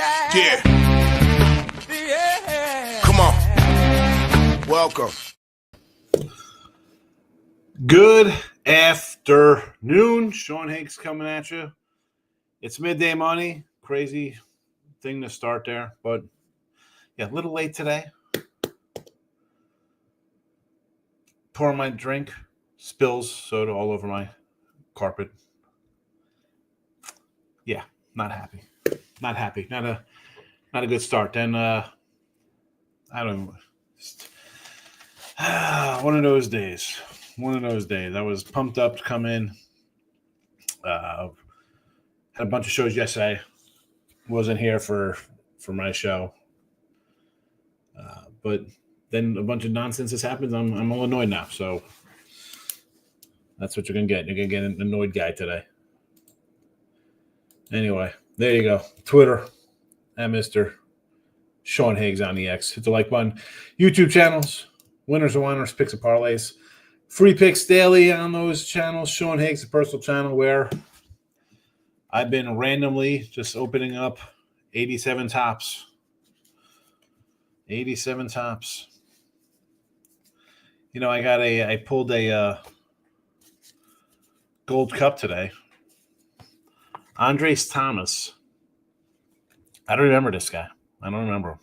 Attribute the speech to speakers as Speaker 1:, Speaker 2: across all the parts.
Speaker 1: Yeah. Come on. Welcome.
Speaker 2: Good afternoon. Sean Higgs coming at you. It's midday money. Crazy thing to start there. But, yeah, a little late today. Pour my drink. Spills soda all over my carpet. Yeah, not happy. Not happy. Not a good start. Then I don't know. One of those days. I was pumped up to come in. Had a bunch of shows yesterday. Wasn't here for my show. But then a bunch of nonsense has happened. I'm all annoyed now. So that's what you're going to get. You're going to get an annoyed guy today. Anyway, there you go. Twitter at Mr. Sean Higgs on the X. Hit the like button. YouTube channels, winners and whiners, picks and parlays. Free picks daily on those channels. Sean Higgs, a personal channel where I've been randomly just opening up 87 tops. 87 tops. You know, I pulled a gold cup today. Andres Thomas. I don't remember this guy. I don't remember him.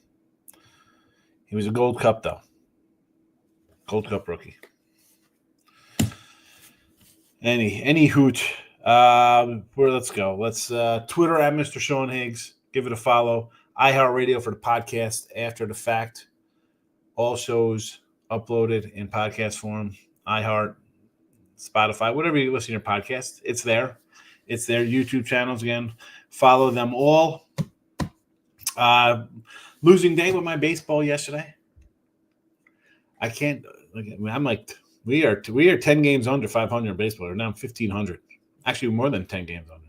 Speaker 2: He was a gold cup, though. Gold cup rookie. Any hoot. Let's go. Let's Twitter at Mr. Sean Higgs. Give it a follow. iHeartRadio for the podcast after the fact. All shows uploaded in podcast form. iHeart, Spotify, whatever you listen to your podcast, it's there. It's their YouTube channels again. Follow them all. Losing day with my baseball yesterday. I can't. I'm like we are 10 games under 500 in baseball. We're now 1,500. Actually, more than 10 games under.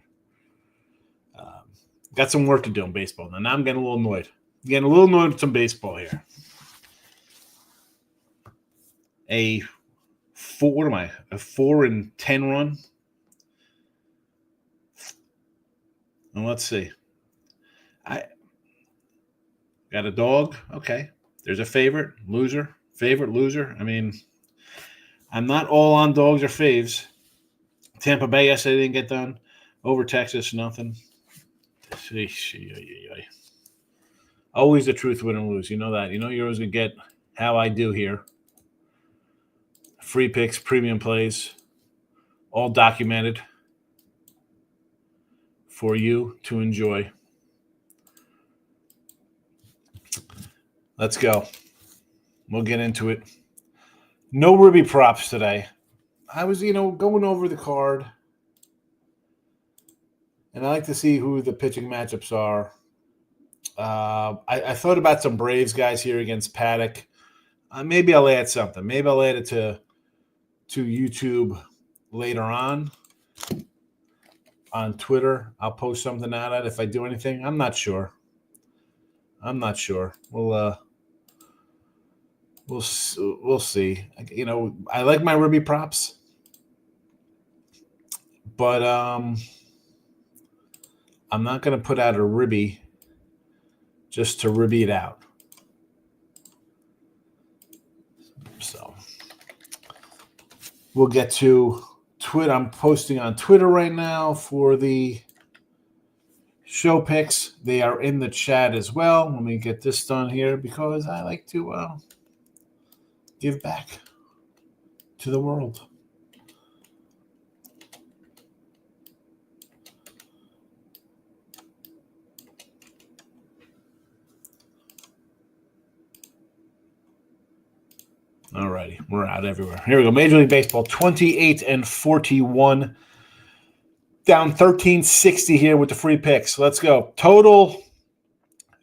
Speaker 2: Got some work to do in baseball. Now I'm getting a little annoyed. With some baseball here. A 4-10 run. And let's see. I got a dog. Okay. There's a favorite, loser. I mean, I'm not all on dogs or faves. Tampa Bay yesterday didn't get done. Over Texas, nothing. Always the truth win and lose. You know that. You know you're always going to get how I do here. Free picks, premium plays, all documented for you to enjoy. Let's go. We'll get into it. No Ruby props today. I was, going over the card. And I like to see who the pitching matchups are. I thought about some Braves guys here against Paddock. Maybe I'll add something. Maybe I'll add it to YouTube later on Twitter. I'll post something out of it if I do anything. I'm not sure. We'll see. I like my Ruby props, but I'm not going to put out a Ribby just to Ribby it out. So we'll get to Twitter. I'm posting on Twitter right now for the show picks. They are in the chat as well. Let me get this done here because I like to give back to the world. All righty, we're out everywhere. Here we go. Major League Baseball, 28-41. Down 1360 here with the free picks. Let's go. Total,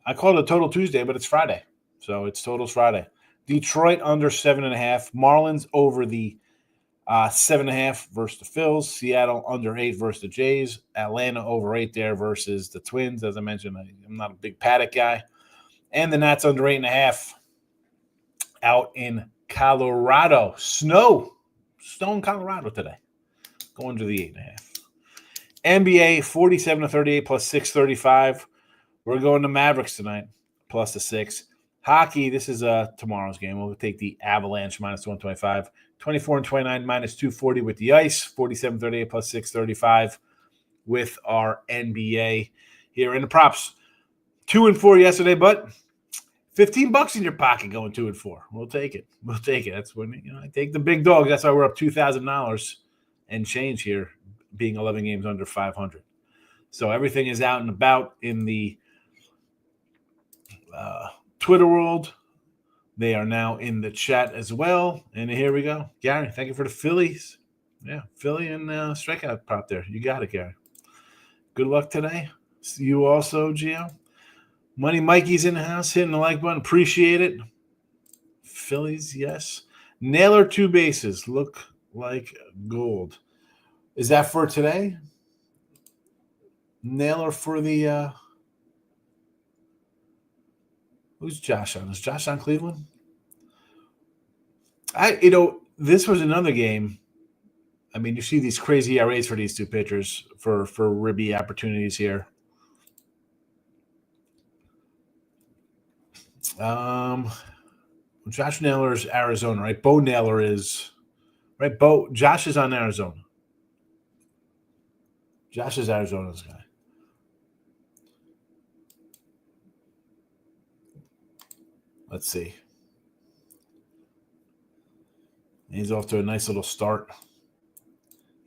Speaker 2: I call it a total Tuesday, but it's Friday. So it's totals Friday. Detroit under 7.5. Marlins over the 7.5 versus the Phils. Seattle under 8 versus the Jays. Atlanta over 8 there versus the Twins. As I mentioned, I'm not a big Paddock guy. And the Nats under 8.5 out in Colorado. Snow in Colorado today. Going to the 8.5. NBA 47-38 plus 635. We're going to Mavericks tonight, plus the 6. Hockey, this is tomorrow's game. We'll take the Avalanche minus 125. 24 and 29 minus 240 with the ice. 47.38 plus 635 with our NBA here in the props. 2 and 4 yesterday, but $15 in your pocket going 2 and 4. We'll take it. We'll take it. That's when I take the big dogs. That's why we're up $2,000 and change here, being 11 games under 500. So everything is out and about in the Twitter world. They are now in the chat as well. And here we go. Gary, thank you for the Phillies. Yeah, Philly and strikeout prop there. You got it, Gary. Good luck today. You also, Gio. Money Mikey's in the house, hitting the like button. Appreciate it. Phillies, yes. Naylor 2 bases. Look like gold. Is that for today? Naylor for the who's Josh on? Is Josh on Cleveland? This was another game. I mean, you see these crazy ERAs for these two pitchers for ribby opportunities here. Josh Naylor is Arizona, right? Bo Naylor is right. Josh is on Arizona. Josh is Arizona's guy. Let's see. He's off to a nice little start.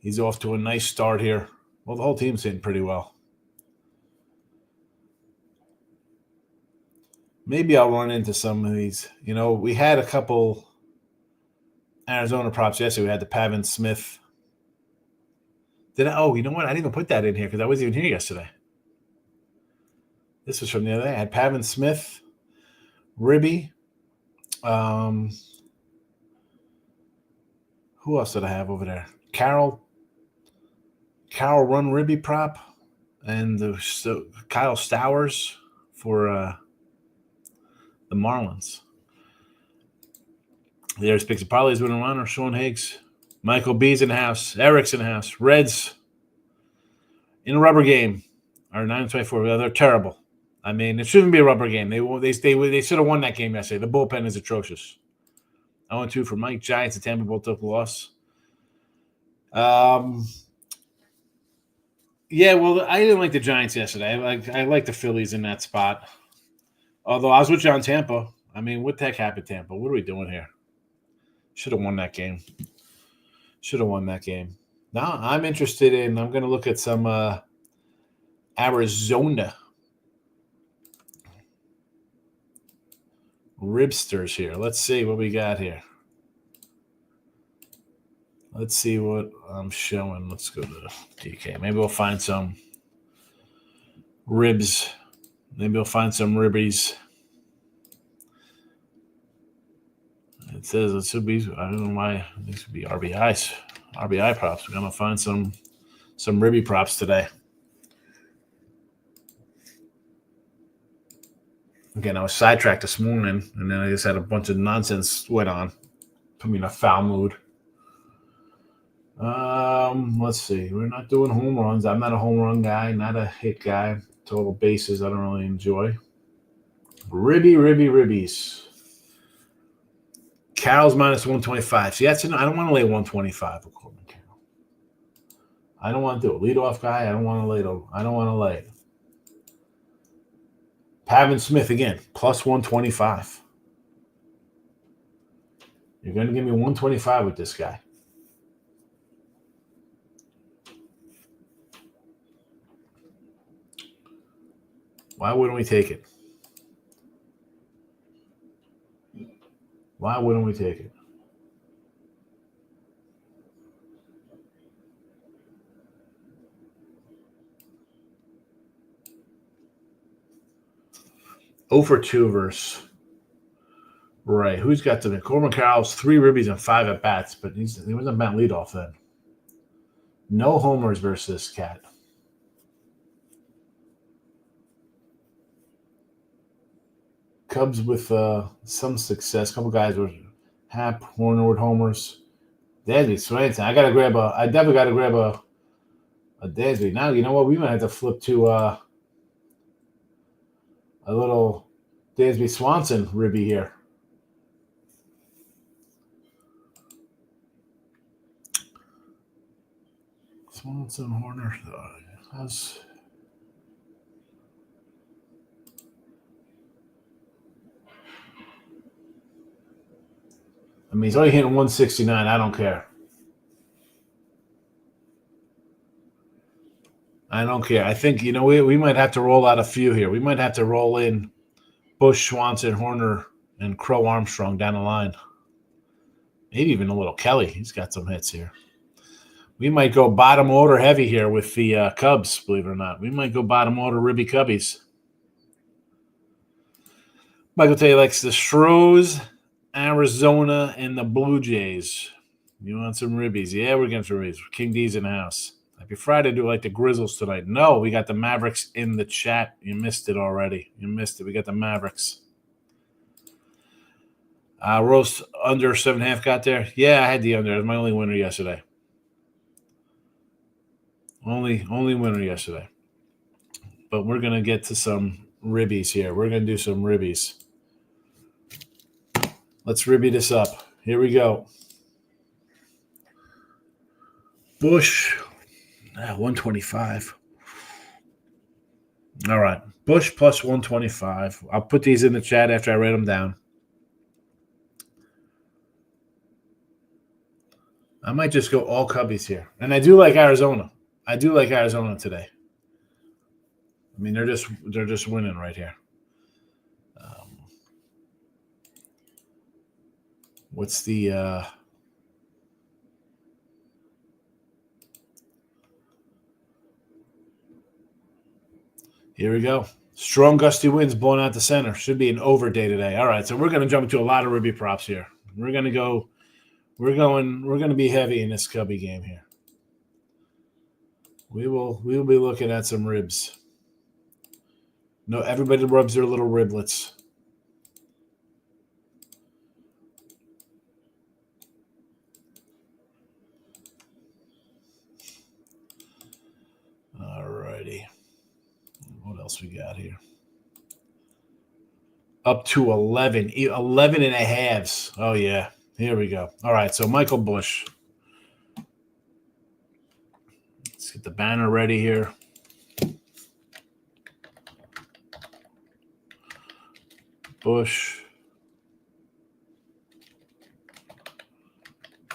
Speaker 2: He's off to a nice start here. Well, the whole team's hitting pretty well. Maybe I'll run into some of these. We had a couple Arizona props yesterday. We had the Pavin Smith. Oh, you know what? I didn't even put that in here because I wasn't even here yesterday. This was from the other day. I had Pavin Smith, Ribby. Who else did I have over there? Carol Run Ribby prop, and Kyle Stowers for the Marlins. There's Pixie Parlays winning runner, Sean Higgs. Michael B's in the house. Eric's in the house. Reds in a rubber game are 9-24. They're terrible. I mean, it shouldn't be a rubber game. They should have won that game yesterday. The bullpen is atrocious. 0-2 for Mike. Giants and Tampa both took a loss. Yeah, well, I didn't like the Giants yesterday. I like the Phillies in that spot. Although I was with you on Tampa. I mean, what the heck happened, Tampa? What are we doing here? Should have won that game. Now I'm interested in. I'm going to look at some Arizona ribsters here. Let's see what we got here. Let's see what I'm showing. Let's go to DK. Maybe we'll find some ribs. Maybe we'll find some ribbies. It says it should be. I don't know why these would be RBIs. RBI props. We're gonna find some ribby props today. Again, I was sidetracked this morning, and then I just had a bunch of nonsense went on. Put me in a foul mood. Let's see. We're not doing home runs. I'm not a home run guy, not a hit guy. Total bases I don't really enjoy. Ribbies. Carol's minus 125. See, I don't want to lay 125 according to Carol. I don't want to do it. Leadoff guy, I don't want to lay it. Pavin Smith again, plus 125. You're going to give me 125 with this guy. Why wouldn't we take it? Why wouldn't we take it? For 2 versus right. Who's got the Corbin Carroll's 3 ribbies and 5 at bats, but he wasn't batting leadoff then. No homers versus this cat. Cubs with some success. A couple guys were Hap, Warner with homers. Dansby, Swanson. I definitely gotta grab a Dansby. Now you know what? We might have to flip to a little Dansby Swanson ribby here. Swanson Horner. I mean, he's only hitting 169. I don't care. I don't care. I think, we might have to roll out a few here. We might have to roll in Bush, Swanson, Horner, and Crow Armstrong down the line. Maybe even a little Kelly. He's got some hits here. We might go bottom order heavy here with the Cubs, believe it or not. We might go bottom order ribby Cubbies. Michael Tay likes the Stros, Arizona, and the Blue Jays. You want some ribbies? Yeah, we're getting some ribbies. King D's in the house. Happy Friday. Do like the Grizzles tonight? No, we got the Mavericks in the chat. You missed it already. You missed it. We got the Mavericks. Roast under 7.5 got there. Yeah, I had the under. It was my only winner yesterday. Only winner yesterday. But we're going to get to some ribbies here. We're going to do some ribbies. Let's ribby this up. Here we go. Bush, 125. All right. Bush plus 125. I'll put these in the chat after I write them down. I might just go all Cubbies here. And I do like Arizona. I do like Arizona today. I mean, they're just winning right here. What's the here we go. Strong gusty winds blowing out the center. Should be an over day today. All right, so we're going to jump into a lot of ribby props here. We're going to be heavy in this Cubby game here. We will be looking at some ribs. No, everybody rubs their little riblets. All righty. What else we got here? Up to 11 and a halves. Oh, yeah. Here we go. All right, so Michael Bush. Let's get the banner ready here. Bush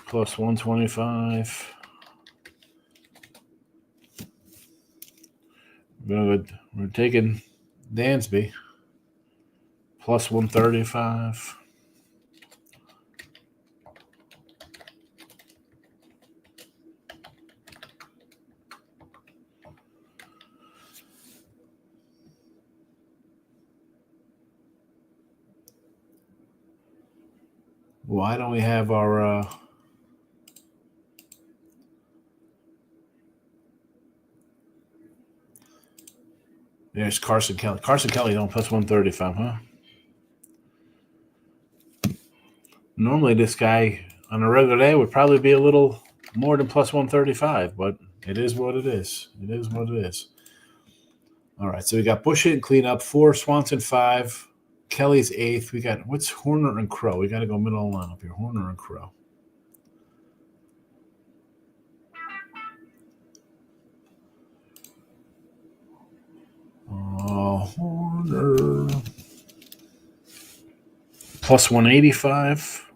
Speaker 2: plus 125. Good. We're taking Dansby plus 135. Why don't we have our there's Carson Kelly. Carson Kelly on plus 135, huh? Normally this guy on a regular day would probably be a little more than plus 135, but it is what it is. It is what it is. All right, so we got Bush hitting cleanup, 4, Swanson 5, Kelly's 8th. We got what's Horner and Crow. We got to go middle of the lineup here. Horner and Crow. Horner plus 185.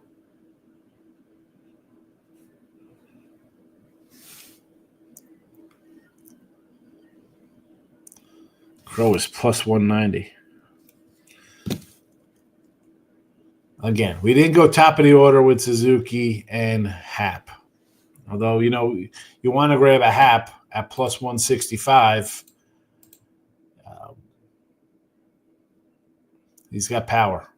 Speaker 2: Crow is plus 190. Again, we didn't go top of the order with Suzuki and Happ. Although, you want to grab a Happ at plus 165. He's got power.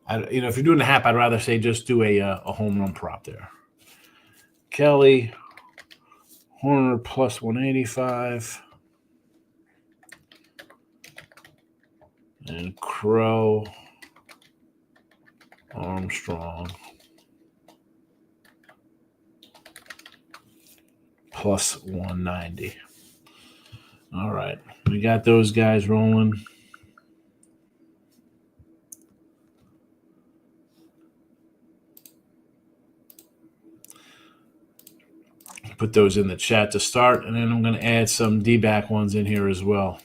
Speaker 2: If you're doing a Happ, I'd rather say just do a home run prop there. Kelly, Horner plus 185. And Crow, Armstrong plus 190. All right. We got those guys rolling. Put those in the chat to start, and then I'm going to add some D-back ones in here as well.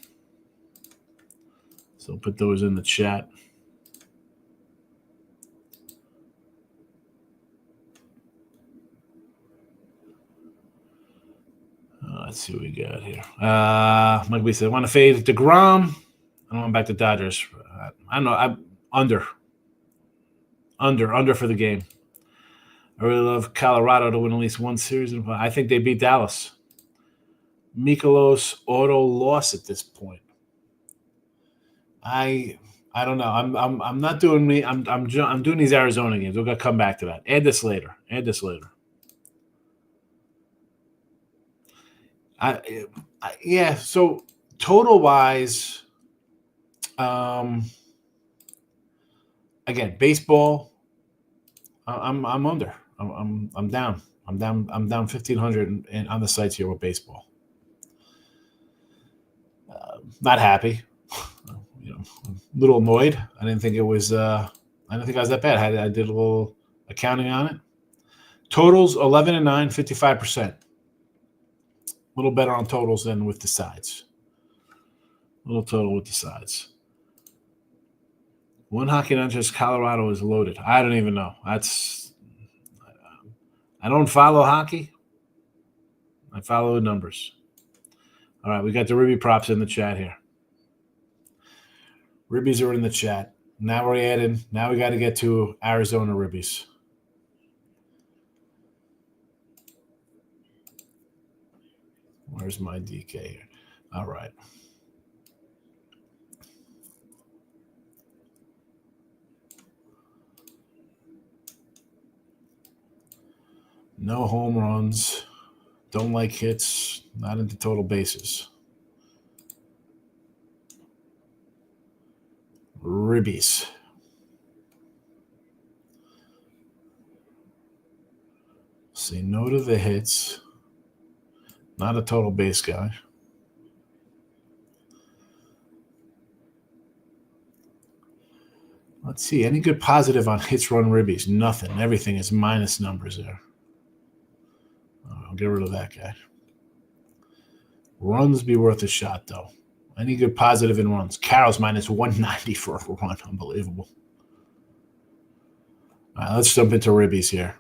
Speaker 2: So put those in the chat. Let's see what we got here. Like we said, I want to fade DeGrom. I want back to Dodgers. I don't know. I'm under for the game. I really love Colorado to win at least one series. I think they beat Dallas. Mikolas auto loss at this point. I don't know. I'm not doing me. I'm doing these Arizona games. We're gonna come back to that. Add this later. Yeah. So total wise, again, baseball. I'm under. I'm down. I'm down 1,500 on the sites here with baseball. Not happy. A little annoyed. I didn't think it was. I didn't think I was that bad. I did a little accounting on it. Totals 11 and 9, 55%. A little better on totals than with the sides. Little total with the sides. One hockey non-just Colorado is loaded. I don't even know. I don't follow hockey. I follow the numbers. All right, we got the Ribby props in the chat here. Ribbies are in the chat. Now we're adding. Now we got to get to Arizona Ribbies. Where's my DK here? All right. No home runs. Don't like hits. Not into total bases. Ribbies. Say no to the hits. Not a total base guy. Let's see. Any good positive on hits, run, ribbies? Nothing. Everything is minus numbers there. I'll get rid of that guy. Runs be worth a shot, though. Any good positive in runs? Carroll's minus 190 for a run. Unbelievable. All right, let's jump into ribbies here.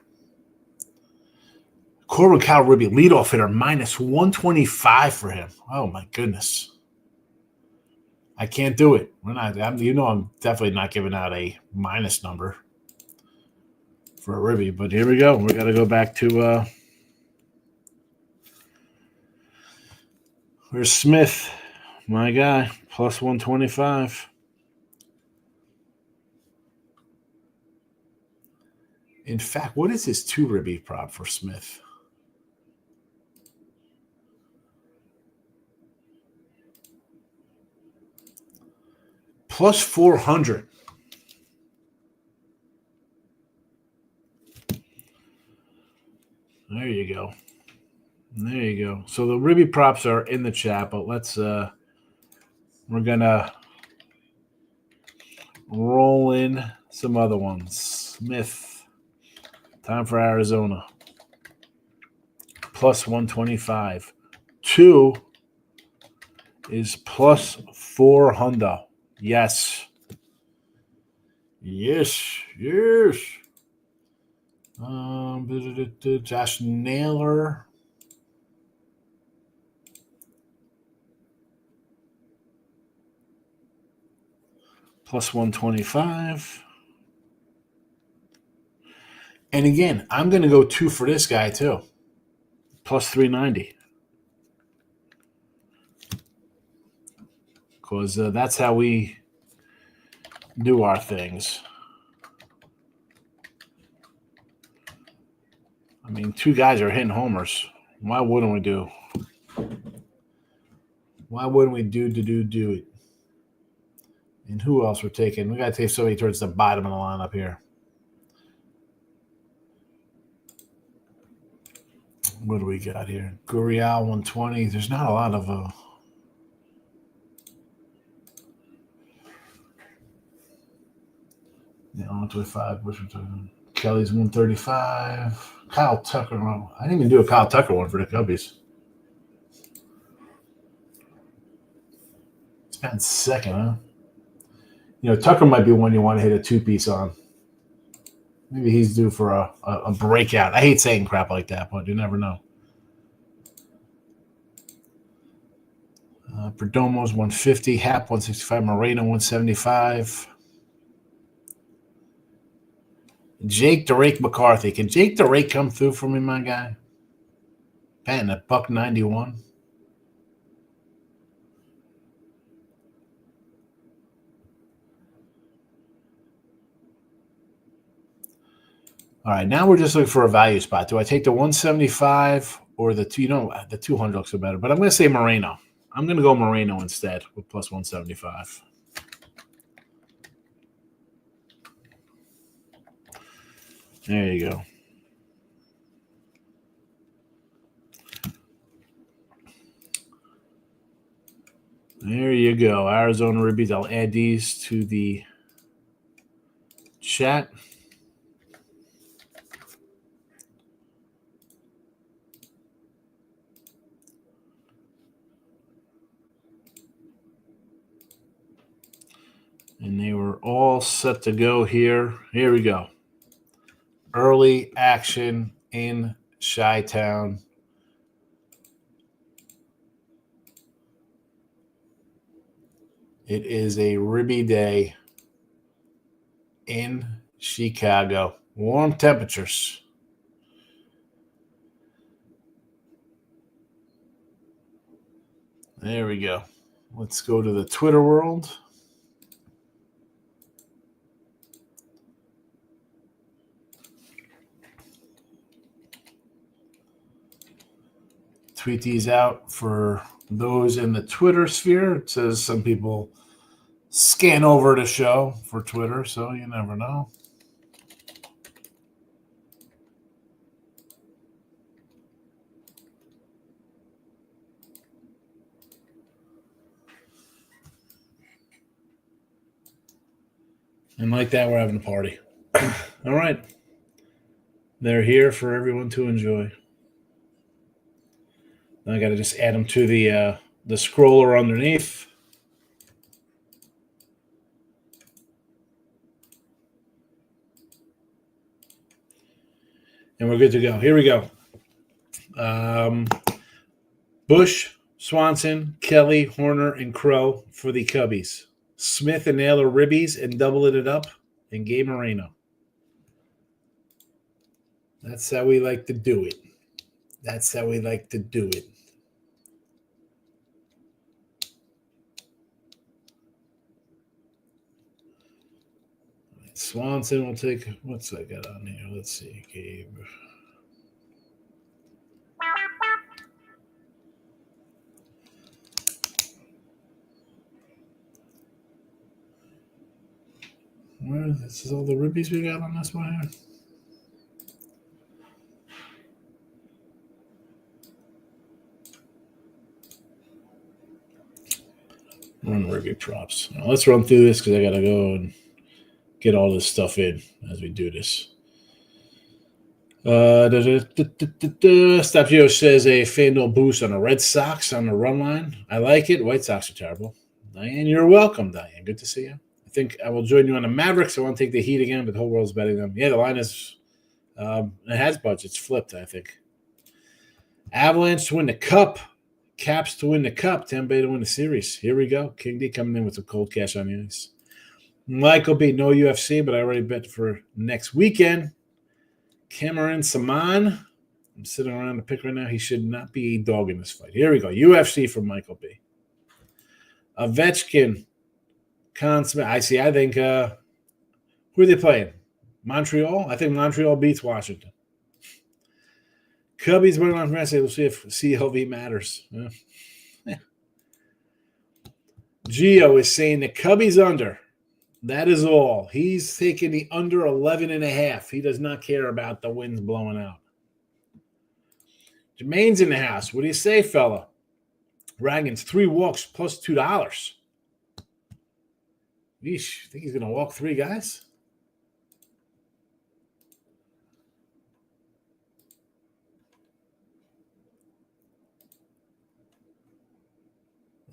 Speaker 2: Corbin Carroll Ribby, leadoff hitter, minus 125 for him. Oh, my goodness. I can't do it. I'm definitely not giving out a minus number for a Ribby. But here we go. We got to go back to where's Smith? My guy, plus 125. In fact, what is his 2 Ribby prop for Smith? Plus 400. There you go. So the Ribby props are in the chat, but let's we're gonna roll in some other ones. Smith, time for Arizona. Plus 125. 2 is plus 400. Yes. Josh Naylor. Plus 125. And again, I'm going to go 2 for this guy too. Plus 390. Because that's how we do our things. I mean, 2 guys are hitting homers. Why wouldn't we do? Why wouldn't we do it? And who else we're taking? We got to take somebody towards the bottom of the lineup here. What do we got here? Gurriel 120. There's not a lot of 125. Which we're talking. Kelly's 135. Kyle Tucker. I didn't even do a Kyle Tucker one for the Cubbies. It's been second, huh? You know, Tucker might be one you want to hit a two-piece on. Maybe he's due for a breakout. I hate saying crap like that, but you never know. Perdomo's 150. Hap 165. Moreno 175. Jake DeRake McCarthy. Can Jake DeRake come through for me, my guy? Patting a $1.91. All right, now we're just looking for a value spot. Do I take the 175 or the two? You know, the 200 looks better, but I'm going to say Moreno. I'm going to go Moreno instead with plus 175. There you go. There you go. Arizona Ribbies. I'll add these to the chat. And they were all set to go here. Here we go. Early action in Chi-Town. It is a Ribby day in Chicago. Warm temperatures. There we go. Let's go to the Twitter world. Tweet these out for those in the Twitter sphere. It says some people scan over the show for Twitter, so you never know. And like that, we're having a party. All right. They're here for everyone to enjoy. I got to just add them to the scroller underneath. And we're good to go. Here we go. Bush, Swanson, Kelly, Horner, and Crow for the Cubbies. Smith and Naylor Ribbies and doubling it up, and Gabe Moreno. That's how we like to do it. That's how we like to do it. Swanson will take, what's I got on here? Let's see, Gabe. Where, this is all the Ribbies we got on this one here? Run Ribby props. Now, let's run through this because I got to go and get all this stuff in as we do this. Stapio says a FanDuel boost on the Red Sox on the run line. I like it. White Sox are terrible. Diane, you're welcome, Diane. Good to see you. I think I will join you on the Mavericks. I want to take the Heat again, but the whole world's betting them. Yeah, the line is it has budgets. It's flipped, I think. Avalanche to win the Cup. Caps to win the Cup. Tampa Bay to win the series. Here we go. King D coming in with some cold cash on the ice. Michael B. No UFC, but I already bet for next weekend. Cameron Saman. I'm sitting around the pick right now. He should not be a dog in this fight. Here we go. UFC for Michael B. Ovechkin. Conn Smith. I see. I think who are they playing? Montreal? I think Montreal beats Washington. Cubbies running on from SA. We'll see if CLV matters. Yeah. Gio is saying the Cubbies under. That is all. He's taking the under 11.5. He does not care about the winds blowing out. Jermaine's in the house. What do you say, fella? Dragons, 3 walks plus $2. Yeesh, think he's going to walk 3 guys?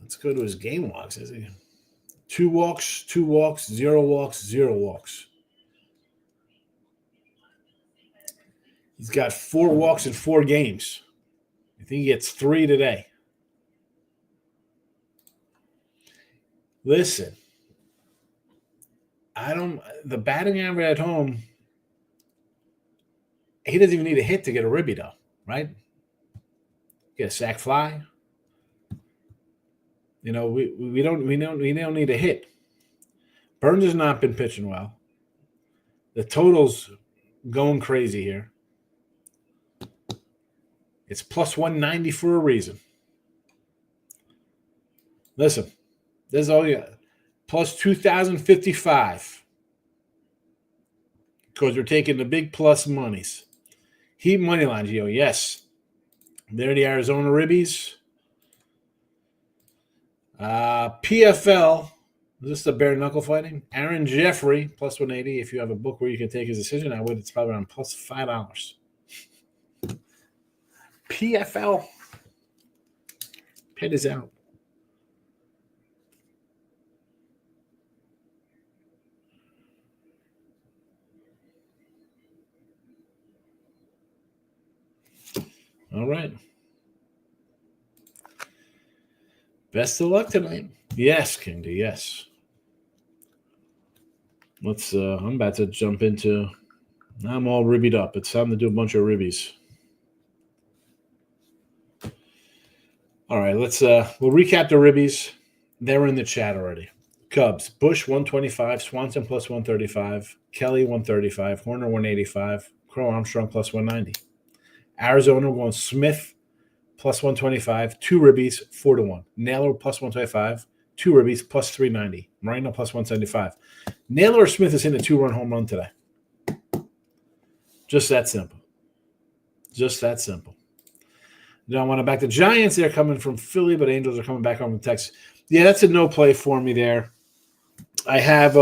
Speaker 2: Let's go to his game logs. Is he 2 walks, 2 walks, 0 walks, 0 walks? He's got 4 walks in 4 games. I think he gets 3 today. Listen, the batting average at home, he doesn't even need a hit to get a ribby, though, right? Get a sac fly. We don't need a hit. Burns has not been pitching well. The total's going crazy here. It's plus 190 for a reason. Listen, this is all you got. Plus 2,055. Because we're taking the big plus monies. Heat money lines, yes. There are the Arizona Ribbies. PFL, is this the bare knuckle fighting? Aaron Jeffrey, plus 180. If you have a book where you can take his decision, I would. It's probably around plus $5. PFL. Pit is out. All right. Best of luck tonight. Yes, King D, yes. Let's I'm about to jump into I'm all ribbied up. It's time to do a bunch of ribbies. All right, let's we'll recap the ribbies. They're in the chat already. Cubs, Bush 125, Swanson plus 135, Kelly 135, Horner 185, Crow Armstrong plus 190. Arizona won Smith plus 125, 2 ribbies, 4-1. Naylor plus 125, 2 ribbies, plus 390. Moreno plus 175. Naylor or Smith is hitting a 2-run home run today. Just that simple. Just that simple. Now I want to back the Giants. They're coming from Philly, but Angels are coming back home from Texas. Yeah, that's a no play for me there. I have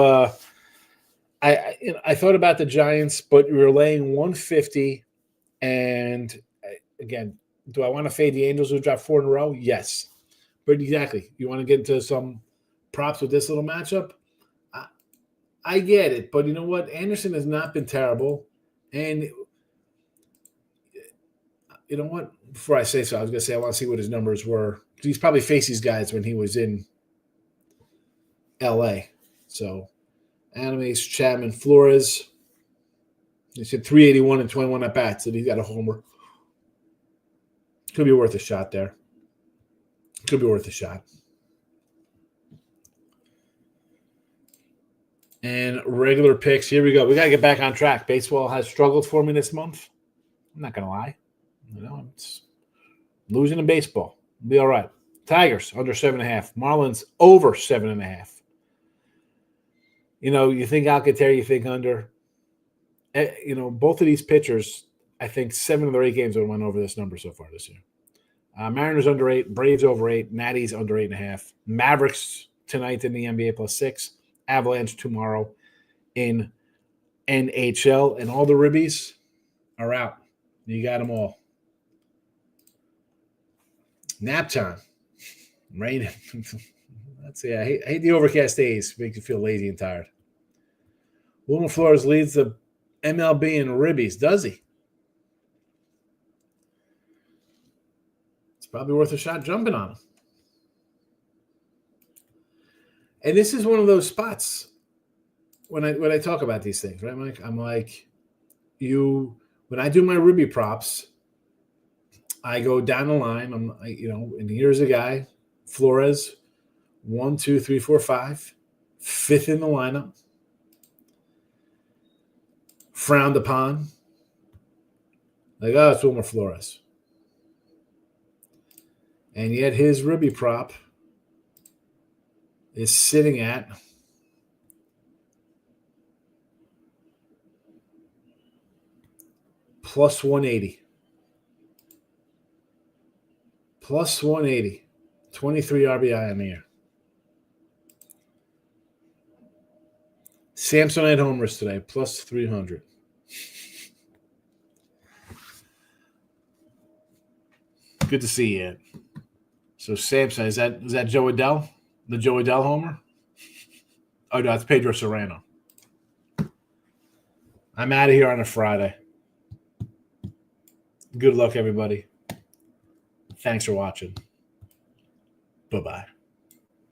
Speaker 2: I thought about the Giants, but we were laying 150, and again, do I want to fade the Angels who dropped 4 in a row? Yes, but exactly, you want to get into some props with this little matchup. I get it, but you know what? Anderson has not been terrible, and you know what? Before I say so, I was going to say I want to see what his numbers were. He's probably faced these guys when he was in L.A. So, Animes, Chapman, Flores. He said 381 and 21 at bats, and he's got a homer. Could be worth a shot there. Could be worth a shot. And regular picks. Here we go. We got to get back on track. Baseball has struggled for me this month. I'm not going to lie. It's losing in baseball. It'll be all right. Tigers under 7.5. Marlins over 7.5. You think Alcantara, you think under. Both of these pitchers, I think 7 of their 8 games have went over this number so far this year. Mariners under 8, Braves over 8, Natties under 8.5. Mavericks tonight in the NBA plus 6. Avalanche tomorrow in NHL. And all the ribbies are out. You got them all. Nap time. Rain. Let's see. I hate the overcast days. Makes you feel lazy and tired. Wilmer Flores leads the MLB in ribbies. Does he? It's probably worth a shot jumping on him. And this is one of those spots when I talk about these things, right, Mike? I'm like, when I do my ribby props, I go down the line. And here's a guy, Flores, 1, 2, 3, 4, 5, 5th in the lineup, frowned upon. Like, it's Wilmer Flores. And yet his ribby prop is sitting at plus 180. Plus 180. 23 RBI on the year. Samsonite homers today, plus 300. Good to see you. So Samson, is that Joe Adele? The Joe Adele homer? Oh, no, that's Pedro Serrano. I'm out of here on a Friday. Good luck, everybody. Thanks for watching. Bye-bye.